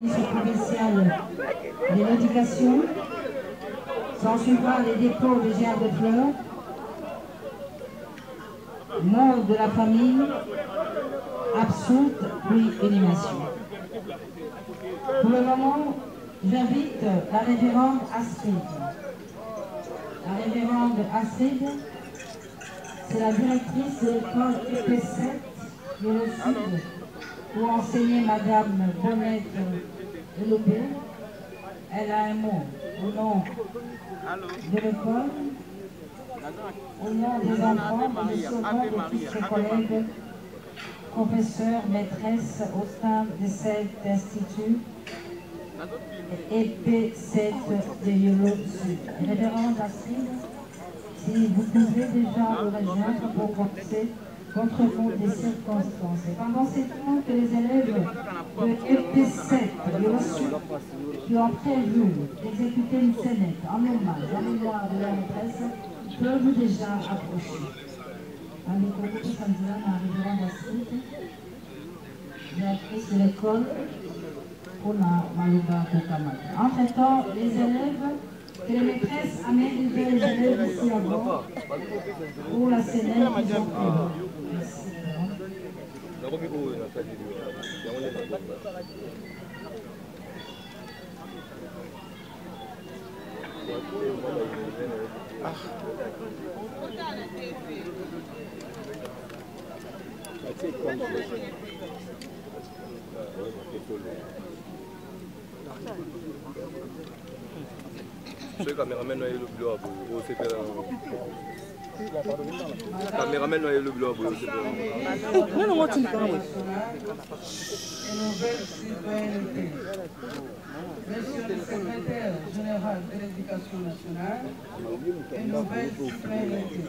Provinciale de l'éducation, s'en suivra les dépôts de gerbes de fleurs, mort de la famille, absente puis inhumation. Pour le moment, j'invite la révérende Astrid. La révérende Astrid, c'est la directrice de l'école EP7 de le Sud, où enseignait Madame Bonnette Elobé. Elle a un mot au nom de l'école, au nom des enfants, mais aussi au nom de tous ses collègues, professeurs, maîtresses au sein de cet institut EP7 de Yolo Sud. Révérende Astrid, si vous pouvez déjà vous rejoindre pour commencer contre compte des circonstances. Et pendant ces temps que les élèves de EP7 de Yolo Sud qui ont prévu d'exécuter une scénette en hommage à mémoire de leur maîtresse peuvent déjà approcher. Directrice de l'école pour la Malouba Kokamata. Entre-temps, les élèves, que les maîtresses amènent les élèves ici à bord pour la scénette qu'ils ont prévue. Merci. Ce caméraman a eu le bleu au CPR. Caméraman a eu le bleu au CPR. Non, non, tu Monsieur le secrétaire général de l'éducation nationale et nouvelle citoyenneté.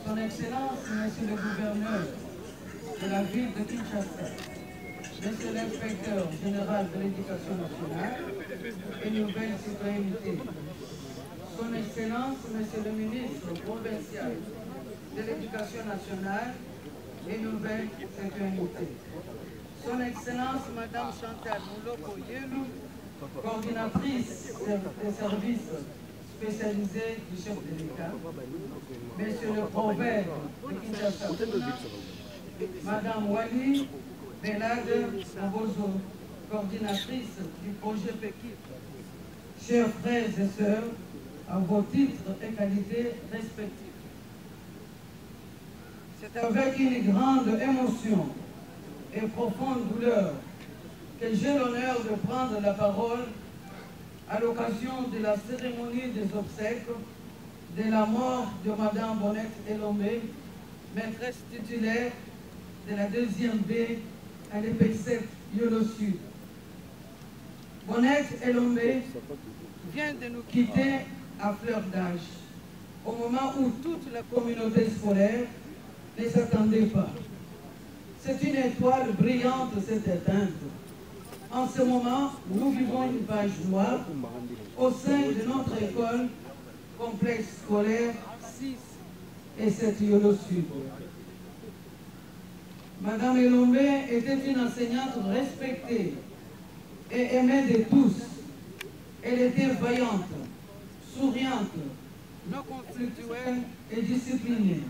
Son Excellence, Monsieur le gouverneur de la ville de Kinshasa, Monsieur l'inspecteur général de l'éducation nationale et nouvelle citoyenneté. Son Excellence, Monsieur le ministre provincial de l'éducation nationale et nouvelle citoyenneté. Son Excellence, Madame Chantal Mouloko Yelou, coordinatrice des services spécialisés du chef de l'État, Monsieur le Proverbe de Kinshasa, Madame Wali Belade Mobozo, coordinatrice du projet PEKIP. Chers frères et sœurs, à vos titres et qualités respectifs. C'est avec une grande émotion et profonde douleur que j'ai l'honneur de prendre la parole à l'occasion de la cérémonie des obsèques de la mort de Madame Bonnette Elomé, maîtresse titulaire de la 2e B à l'EP7 Yolo Sud. Bonnette Elomé vient de nous quitter à fleur d'âge, au moment où toute la communauté scolaire ne s'attendait pas. C'est une étoile brillante s'est éteinte. En ce moment, nous vivons une page noire au sein de notre école, complexe scolaire 6 et 7 Yolo Sud. Madame Elomé était une enseignante respectée et aimée de tous. Elle était vaillante, souriante, non conflictuelle et disciplinée.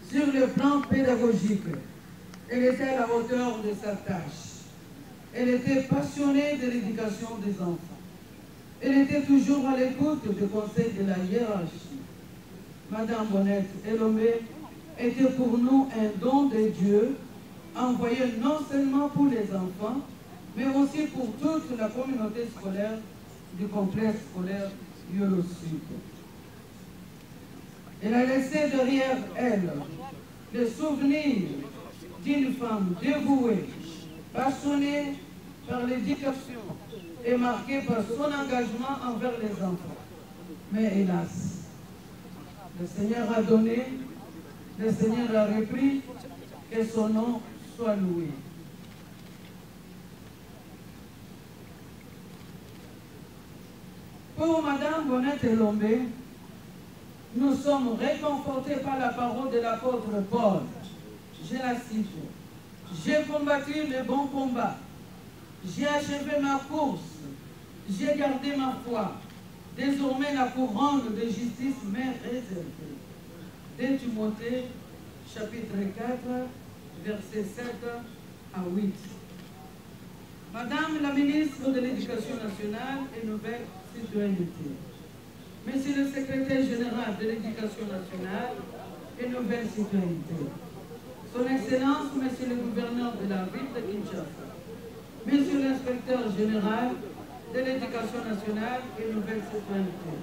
Sur le plan pédagogique, elle était à la hauteur de sa tâche. Elle était passionnée de l'éducation des enfants. Elle était toujours à l'écoute des conseils de la hiérarchie. Madame Bonnette Elomé était pour nous un don de Dieu, envoyé non seulement pour les enfants, mais aussi pour toute la communauté scolaire du complexe scolaire Yolo Sud. Elle a laissé derrière elle le souvenir d'une femme dévouée, passionnée par l'éducation et marquée par son engagement envers les enfants. Mais hélas, le Seigneur a donné, le Seigneur a repris, que son nom soit loué. Pour Madame Bonnette Elomé, nous sommes réconfortés par la parole de l'apôtre Paul. Je la cite. J'ai combattu le bon combat. J'ai achevé ma course, j'ai gardé ma foi. Désormais, la couronne de justice m'est réservée. 2 Timothée, chapitre 4, versets 7 à 8. Madame la ministre de l'Éducation nationale et Nouvelle Citoyenneté, Monsieur le secrétaire général de l'Éducation nationale et Nouvelle Citoyenneté, Son Excellence, Monsieur le gouverneur de la ville de Kinshasa, Monsieur l'inspecteur général de l'Éducation nationale et Nouvelle Citoyenneté,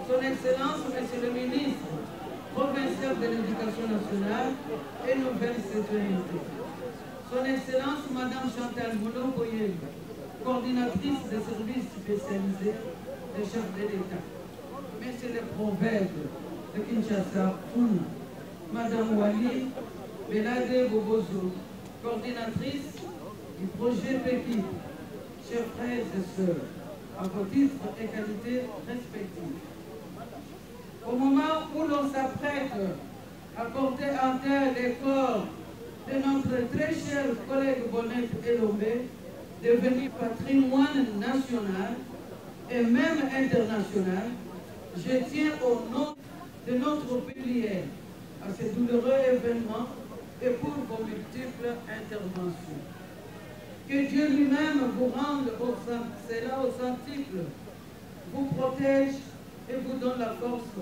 Son Excellence, Monsieur le ministre provincial de l'Éducation nationale et Nouvelle Citoyenneté, Son Excellence, Madame Chantal Mono-Boyel, coordinatrice des services spécialisés des chefs de l'État, Monsieur le prophète de Kinshasa, Madame Wali Belade Bobozo, coordinatrice du projet PEPI, chers frères et sœurs, à vos titres et qualités respectives. Au moment où l'on s'apprête à porter en terre les corps de notre très cher collègue Bonnet Elomé, devenu patrimoine national et même international, je tiens au nom de notre pilière à ce douloureux événement et pour vos multiples interventions. Que Dieu lui-même vous rende cela au centuple, vous protège et vous donne la force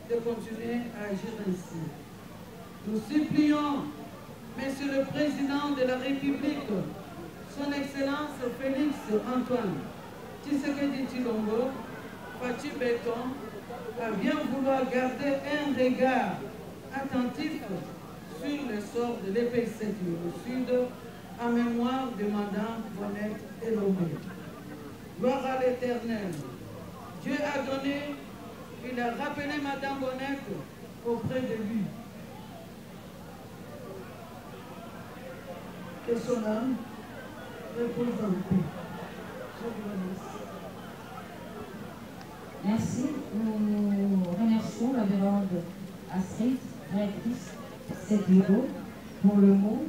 de continuer à agir ainsi. Nous supplions, Monsieur le Président de la République, Son Excellence Félix Antoine Tshisekedi Tshilombo, Fatou Béton, à bien vouloir garder un regard attentif sur le sort de l'EPC du Sud en mémoire de Madame Bonnet Elomé. Gloire à l'Éternel. Dieu a donné, il a rappelé Madame Bonnet auprès de lui. Que son âme repose en paix. Je vous remercie. Merci. Nous remercions la révérende Astrid, directrice de cette bureau, pour le mot.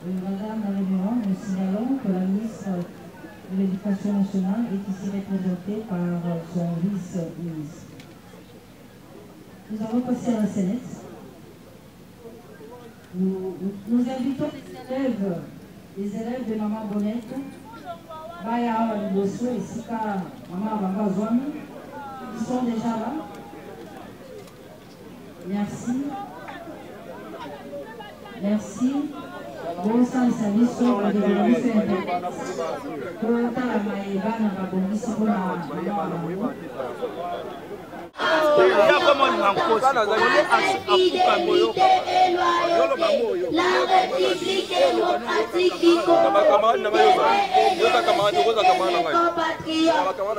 Madame la révérende, nous signalons que la ministre de l'Éducation nationale est ici représentée par son vice-ministre. Nous allons passer à la Sénète. Nous invitons les élèves de Maman Bonnette, Baya Awa Liboso et Sika Maman Bambazwami, qui sont déjà là. Merci. Merci. Bon sang, service sur le développement pour la maïba n'a pas bon ici pour la maman. La République démocratique du Congo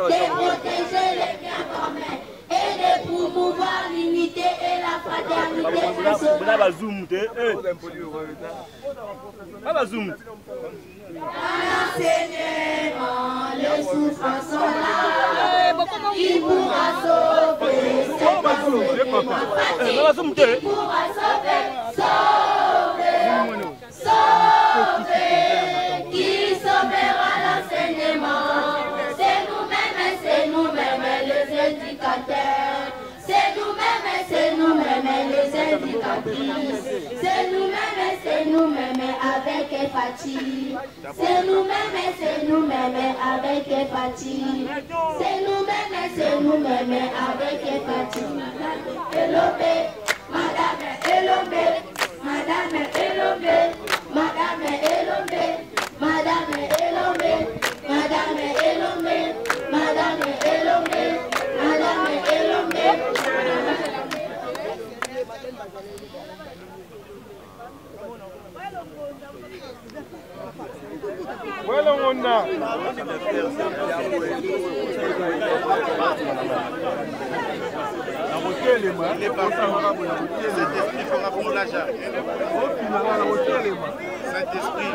de protéger les biens communs et de promouvoir l'unité et la fraternité nationale. L'enseignement, les souffrances sont là, qui pourra sauver cette nation, qui pourra sauver, qui sauvera l'enseignement. C'est nous-mêmes les éducateurs, c'est nous-mêmes les éducatrices, c'est nous-mêmes avec Fati, c'est nous-mêmes avec Fati, c'est nous-mêmes avec Fati. Elomé, Madame Elomé, Madame Elomé, Madame Elomé, Madame Elomé, Madame Elomé, Madame Elomé, Madame Elomé. Voilà on a. Les parents Saint-Esprit fera pour la jarre. Saint-Esprit.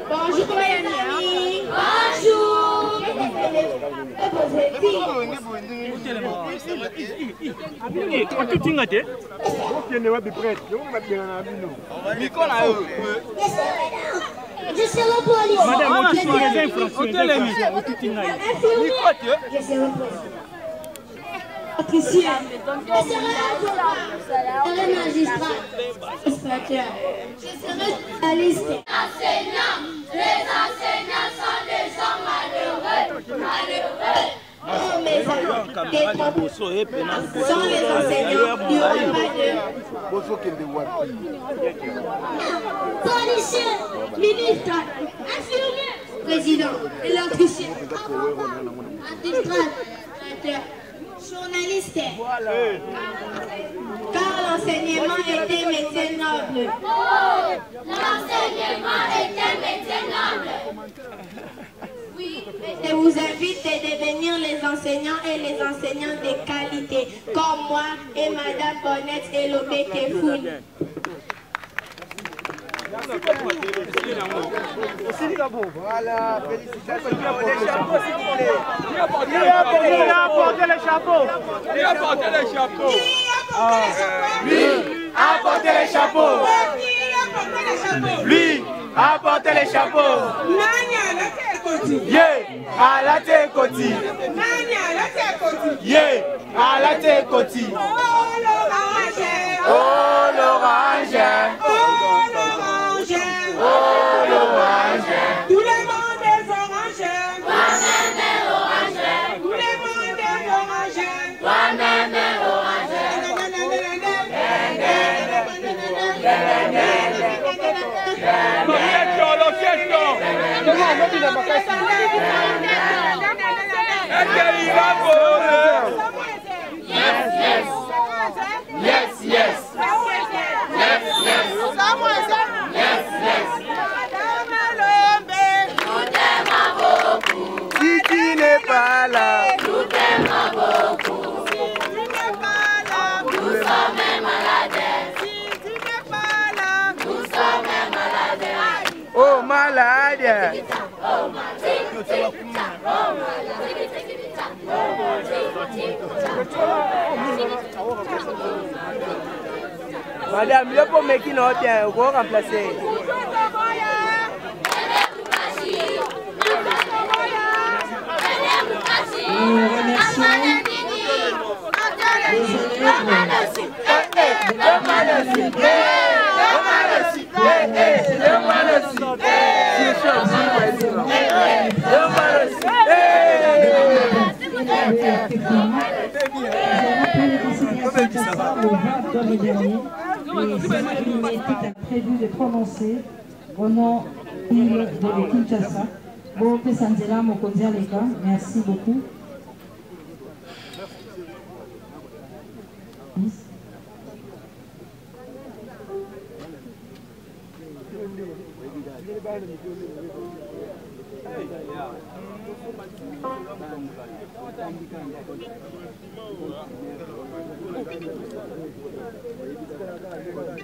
Bonjour mes amis. Bonjour. Je serai poli. Madame, je suis les influenceurs. Je serai poli. Patricia, je serai magistrat, inspecteur, je serai journaliste. Les enseignants sont des gens malheureux, malheureux. Oh mes amis, sont les enseignants, il n'y aura pas de policiers, ministres, infirmiers, président, électricien, administrateur, journaliste, car l'enseignement était métier noble. Oh, l'enseignement était métier noble. Oui, je vous invite à devenir les enseignants et les enseignants de qualité, comme moi et Madame Bonnette et Lobé Kefoun. Voilà, félicitations. Les chapeaux, s'il vous plaît. Qui a apporté les chapeaux? Qui a apporté les chapeaux? Lui a apporté les chapeaux. Lui a apporté les chapeaux. Yeah, à la tête côté. Yeah, à la tête côté. Oh l'orange. Oh l'orange. Tout le monde est orange. Toi-même est orange. Tout le monde est orange. Toi-même est orange. Yes, yes. Si tu n'es pas là, Nous t'aimons beaucoup. Nous sommes malades. Nous sommes malades. oh malade. Madame, le pomme qui n'a pas été remplacé. Prévu de prononcer au nom de Kinshasa. Bote Sanzela Mokonzi Aleka, merci beaucoup.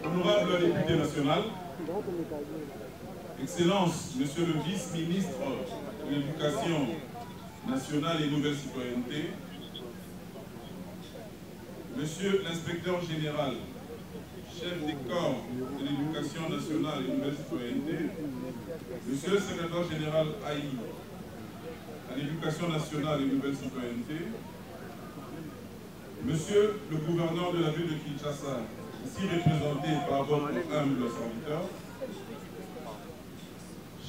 Honorable député national, Excellence, Monsieur le vice-ministre de l'Éducation nationale et nouvelle citoyenneté, Monsieur l'inspecteur général, chef des corps de l'Éducation nationale et nouvelle citoyenneté, Monsieur le secrétaire général AI à l'Éducation nationale et nouvelle citoyenneté, Monsieur le gouverneur de la ville de Kinshasa, ici représenté par votre humble serviteur,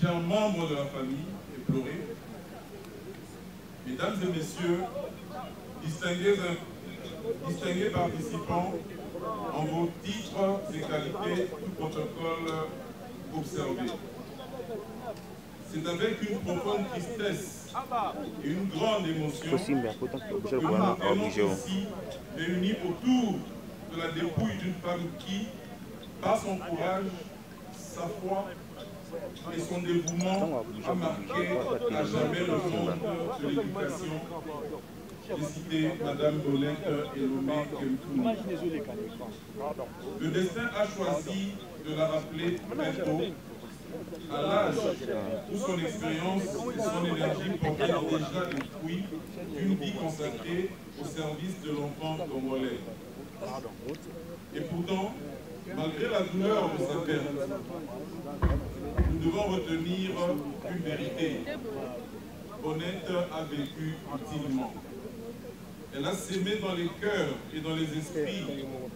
chers membres de la famille éplorée, mesdames et messieurs, distingués participants en vos titres et qualités, tout protocole observer. C'est avec une profonde tristesse et une grande émotion que nous nous tenons ici réunis autour de la dépouille d'une femme qui, par son courage, sa foi et son dévouement, a marqué à jamais le monde de l'éducation. J'ai cité Mme Bolette et Lomé Kempoun. Le destin a choisi de la rappeler très tôt, à l'âge où son expérience et son énergie portaient déjà les fruits d'une vie consacrée au service de l'enfant congolais. Et pourtant, malgré la douleur de sa perte, nous devons retenir une vérité. Bonette a vécu utilement. Elle a sémé dans les cœurs et dans les esprits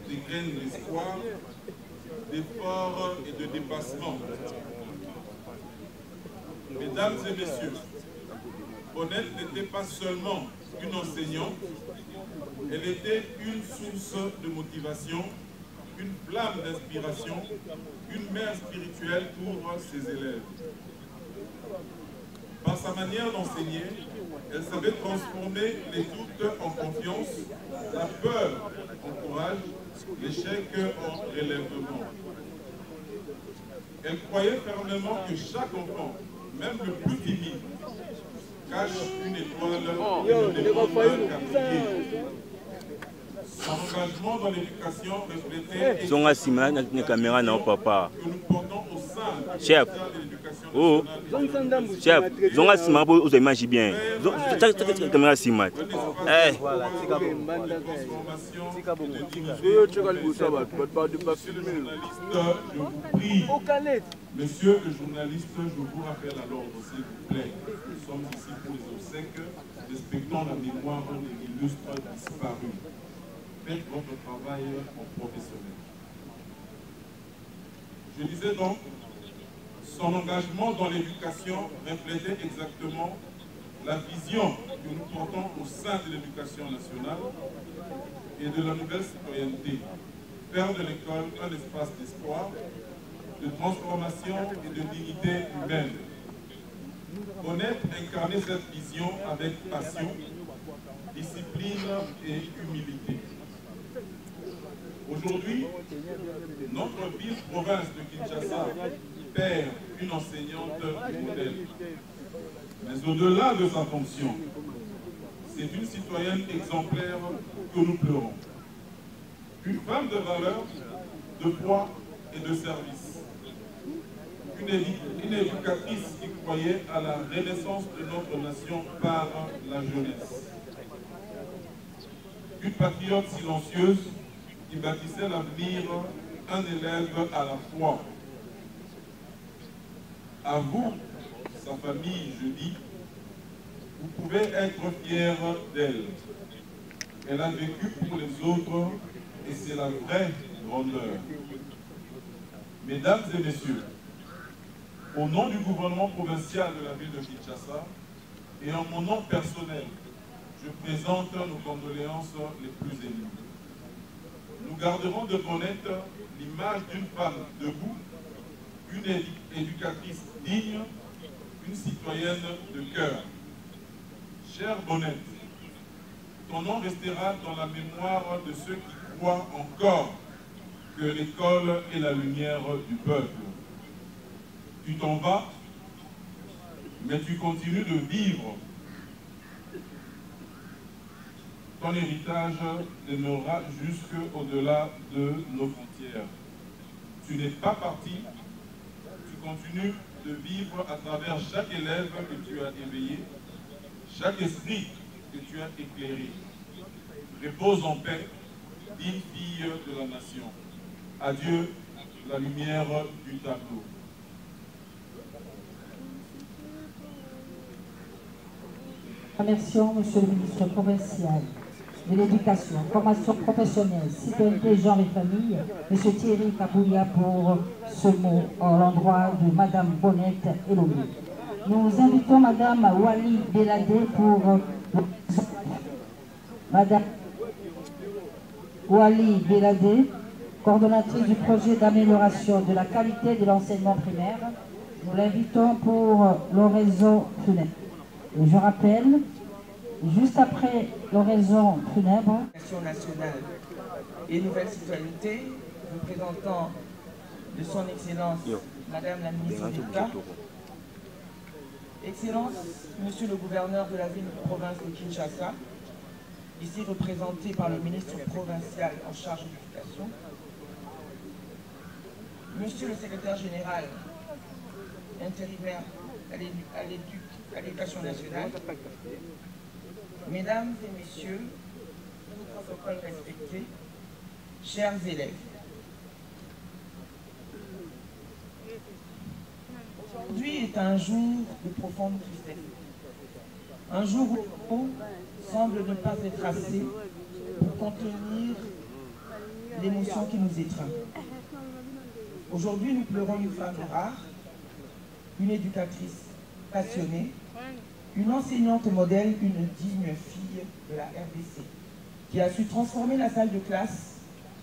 des graines d'espoir, d'effort et de dépassement. Mesdames et messieurs, Bonette n'était pas seulement une enseignante, elle était une source de motivation, une flamme d'inspiration, une mère spirituelle pour ses élèves. Par sa manière d'enseigner, elle savait transformer les doutes en confiance, la peur en courage, l'échec en relèvement. Elle croyait fermement que chaque enfant, même le plus timide, cache une étoile et ne demande qu'à briller. Son engagement dans l'éducation reflétait que nous portons au sein de l'éducation nationale. Chef, zonga sima bo ozo image bien. Caméra sima. Monsieur le journaliste, je vous rappelle à l'ordre, s'il vous plaît. Nous sommes ici pour les obsèques. Respectons la mémoire de l'illustre disparu. Faites votre travail en professionnel. Je disais donc, son engagement dans l'éducation reflétait exactement la vision que nous portons au sein de l'éducation nationale et de la nouvelle citoyenneté. Faire de l'école un espace d'espoir, de transformation et de dignité humaine. Bonette incarner cette vision avec passion, discipline et humilité. Aujourd'hui, notre ville-province de Kinshasa perd une enseignante modèle. Mais au-delà de sa fonction, c'est une citoyenne exemplaire que nous pleurons. Une femme de valeur, de foi et de service. Une éducatrice qui croyait à la renaissance de notre nation par la jeunesse. Une patriote silencieuse qui bâtissait l'avenir, un élève à la fois. À vous, sa famille, je dis, vous pouvez être fiers d'elle. Elle a vécu pour les autres et c'est la vraie grandeur. Mesdames et messieurs, au nom du gouvernement provincial de la ville de Kinshasa et en mon nom personnel, je présente nos condoléances les plus émues. Nous garderons de Bonette l'image d'une femme debout, une éducatrice digne, une citoyenne de cœur. Chère Bonette, ton nom restera dans la mémoire de ceux qui croient encore que l'école est la lumière du peuple. Tu t'en vas, mais tu continues de vivre. Ton héritage demeurera jusqu'au-delà de nos frontières. Tu n'es pas parti, tu continues de vivre à travers chaque élève que tu as éveillé, chaque esprit que tu as éclairé. Repose en paix, digne fille de la nation. Adieu, la lumière du tableau. Remercions Monsieur le ministre provincial de l'Éducation, Formation professionnelle, citoyenneté, genre et famille, M. Thierry Kaboulia pour ce mot en l'endroit de Madame Bonette Elomé. Nous invitons Madame Wali Beladé pour Madame Wali Beladé coordonnatrice du projet d'amélioration de la qualité de l'enseignement primaire. Nous l'invitons pour l'oraison funèbre. Et je rappelle, juste après l'oraison funèbre, nationale et nouvelle citoyenneté, représentant de son Excellence, Madame la ministre d'État, Excellence, Monsieur le gouverneur de la ville-province de Kinshasa, ici représenté par le ministre provincial en charge de l'éducation, Monsieur le secrétaire général intérimaire à l'éducation nationale, Mesdames et Messieurs, protocole respecté, chers élèves. Aujourd'hui est un jour de profonde tristesse. Un jour où le mot semble ne pas être assez pour contenir l'émotion qui nous étreint. Aujourd'hui, nous pleurons une femme rare, une éducatrice passionnée, une enseignante modèle, une digne fille de la RDC, qui a su transformer la salle de classe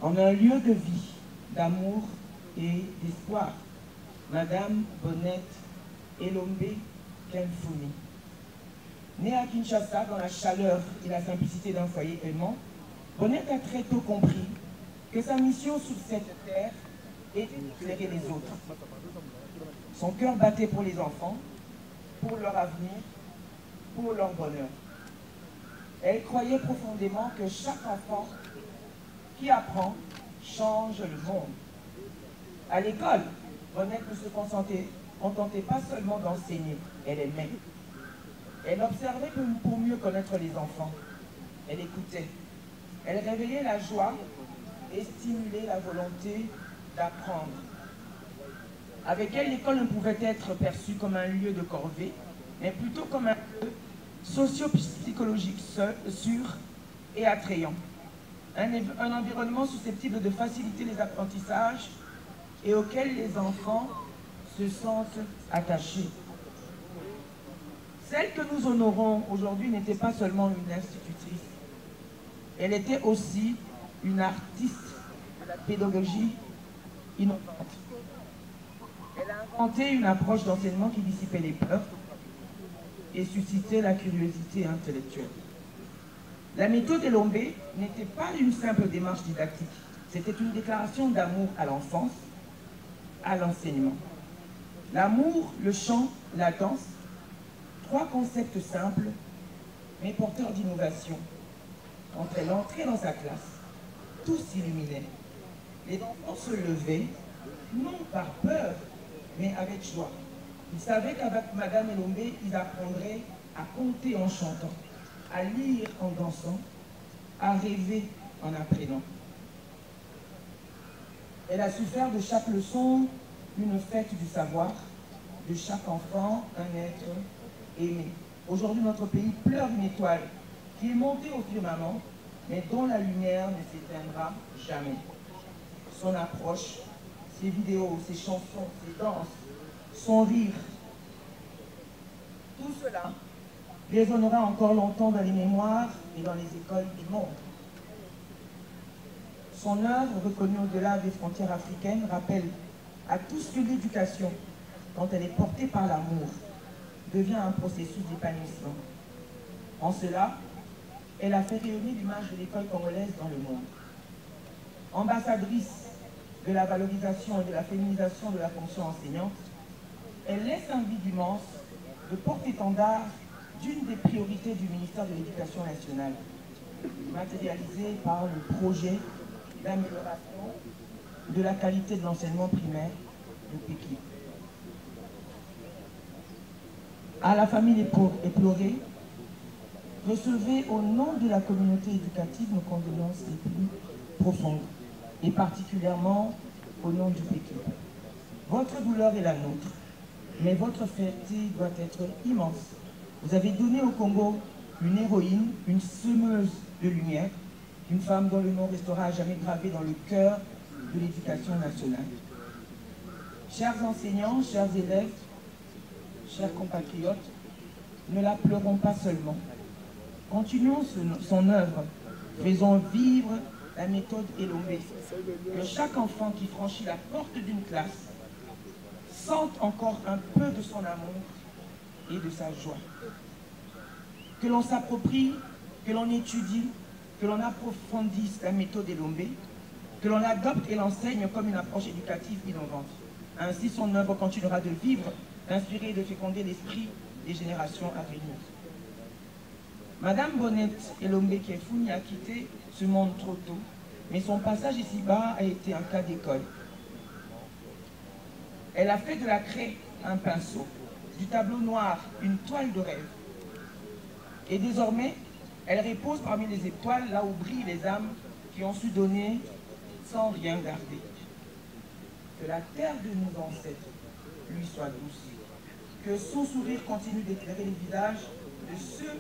en un lieu de vie, d'amour et d'espoir. Madame Bonnette Elombe Kenfumi. Née à Kinshasa dans la chaleur et la simplicité d'un foyer aimant, Bonnette a très tôt compris que sa mission sur cette terre était d'éclairer les autres. Son cœur battait pour les enfants, pour leur avenir, pour leur bonheur. Elle croyait profondément que chaque enfant qui apprend change le monde. À l'école, Bonnette ne se contentait pas seulement d'enseigner, elle aimait. Elle observait pour mieux connaître les enfants. Elle écoutait. Elle réveillait la joie et stimulait la volonté d'apprendre. Avec elle, l'école ne pouvait être perçue comme un lieu de corvée, mais plutôt comme un lieu socio-psychologique sûr et attrayant. Un environnement susceptible de faciliter les apprentissages et auquel les enfants se sentent attachés. Celle que nous honorons aujourd'hui n'était pas seulement une institutrice, elle était aussi une artiste de la pédagogie innovante. Elle a inventé une approche d'enseignement qui dissipait les peurs et suscitait la curiosité intellectuelle. La méthode Elombe n'était pas une simple démarche didactique, c'était une déclaration d'amour à l'enfance, à l'enseignement. L'amour, le chant, la danse, trois concepts simples, mais porteurs d'innovation. Quand elle entrait dans sa classe, tout s'illuminait. Les enfants se levaient, non par peur, mais avec joie. Ils savaient qu'avec Madame Elombe, ils apprendraient à compter en chantant, à lire en dansant, à rêver en apprenant. Elle a su faire de chaque leçon une fête du savoir, de chaque enfant un être aimé. Aujourd'hui, notre pays pleure une étoile qui est montée au firmament, mais dont la lumière ne s'éteindra jamais. Son approche, ses vidéos, ses chansons, ses danses, son rire, tout cela résonnera encore longtemps dans les mémoires et dans les écoles du monde. Son œuvre, reconnue au-delà des frontières africaines, rappelle à tous que l'éducation, quand elle est portée par l'amour, devient un processus d'épanouissement. En cela, elle a fait rayonner l'image de l'école congolaise dans le monde. Ambassadrice de la valorisation et de la féminisation de la fonction enseignante, elle laisse un vide immense de porte-étendard d'une des priorités du ministère de l'Éducation nationale, matérialisée par le projet d'amélioration de la qualité de l'enseignement primaire de Pékin. À la famille éplorée, recevez au nom de la communauté éducative nos condoléances les plus profondes, et particulièrement au nom du Pékin. Votre douleur est la nôtre, mais votre fierté doit être immense. Vous avez donné au Congo une héroïne, une semeuse de lumière, une femme dont le nom restera à jamais gravé dans le cœur de l'éducation nationale. Chers enseignants, chers élèves, chers compatriotes, ne la pleurons pas seulement. Continuons son œuvre, faisons vivre la méthode Elombe. Que chaque enfant qui franchit la porte d'une classe sente encore un peu de son amour et de sa joie. Que l'on s'approprie, que l'on étudie, que l'on approfondisse la méthode Elombe, que l'on adopte et l'enseigne comme une approche éducative innovante. Ainsi, son œuvre continuera de vivre, d'inspirer et de féconder l'esprit des générations à venir. Madame Bonnette Elombe Kefouni a quitté ce monde trop tôt, mais son passage ici-bas a été un cas d'école. Elle a fait de la craie un pinceau, du tableau noir une toile de rêve. Et désormais, elle repose parmi les étoiles, là où brillent les âmes qui ont su donner sans rien garder. Que la terre de nos ancêtres lui soit douce. Que son sourire continue d'éclairer les visages de ceux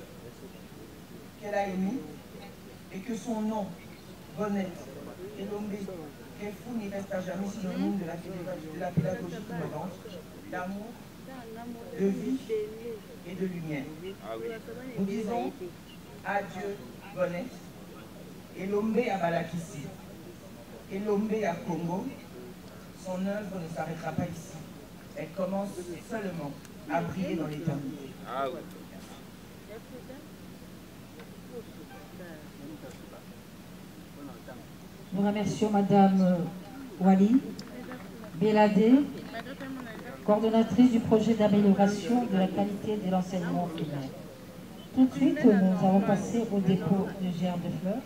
qu'elle a aimés et que son nom, Bonnette Elombe Kefouni, reste à jamais synonyme de la pédagogie innovante, d'amour, de vie et de lumière. Nous disons adieu Bonnette, Elombe à Balakissi, Elombe à Congo. Son œuvre ne s'arrêtera pas ici. Elle commence seulement à briller dans l'éternité. Nous remercions Madame Wali Béladé, coordonnatrice du projet d'amélioration de la qualité de l'enseignement primaire. Tout de suite, nous allons passer au dépôt de gerbes de fleurs.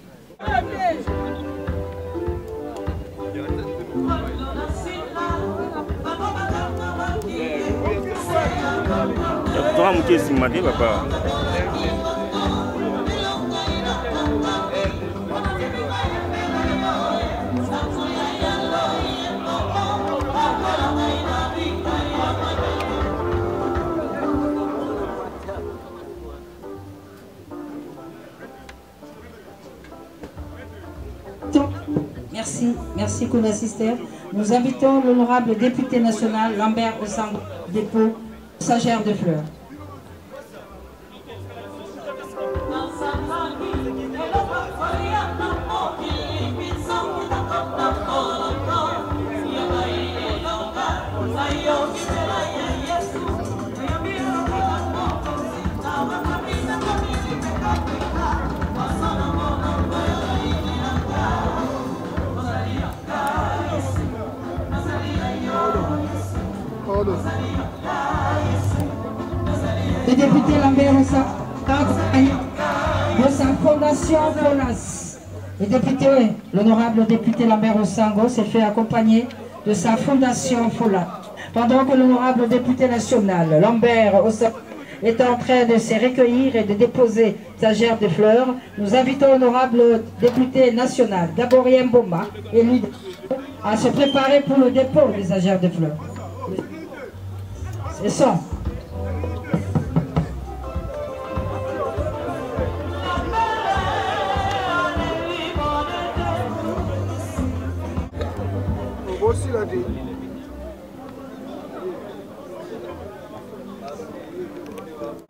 Papa. Merci Kouna Sister. Nous invitons l'honorable député national Lambert Osango dépôt sa gerbe de fleurs. Le député Lambert Osango de sa fondation FONAS. L'honorable député Lambert Osango s'est fait accompagner de sa fondation FONAS. Pendant que l'honorable député national Lambert Osango est en train de se recueillir et de déposer sa gerbe de fleurs, nous invitons l'honorable député national Gaborien Mboma, élu à se préparer pour le dépôt de sa gerbe de fleurs. C'est ça.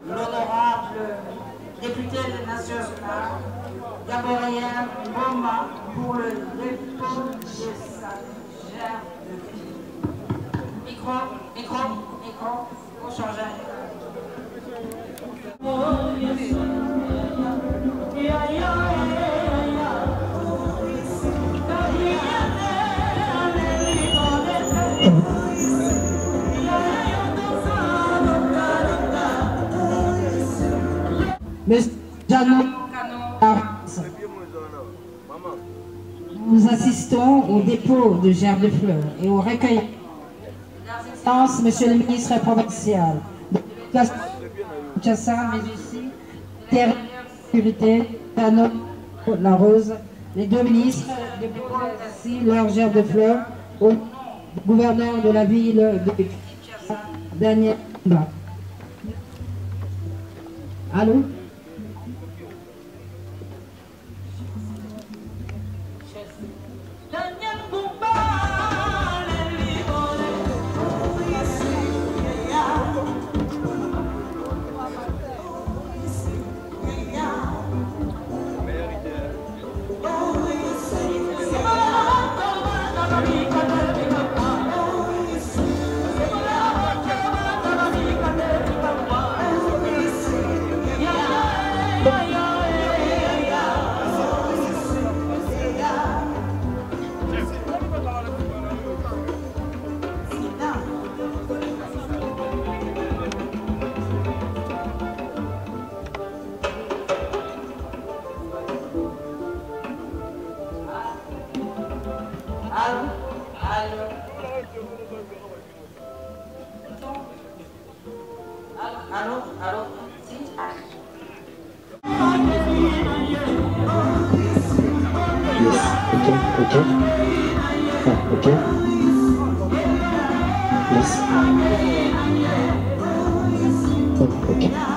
L'honorable député national Gaborien Mboma pour le dépôt de sa gerbe de fleurs. Micro, on change. Nous assistons au dépôt de gerbes de fleurs et au recueil. Monsieur le ministre provincial de l'éducation, mais aussi Terre, Sécurité, La Rose, les deux ministres déposent ainsi leur gerbe de fleurs au gouverneur de la ville de Kinshasa, Daniel Mba. Allô? Allô? Allô? Allô? Allô? Si? Yes, okay. Okay. Yes. Okay.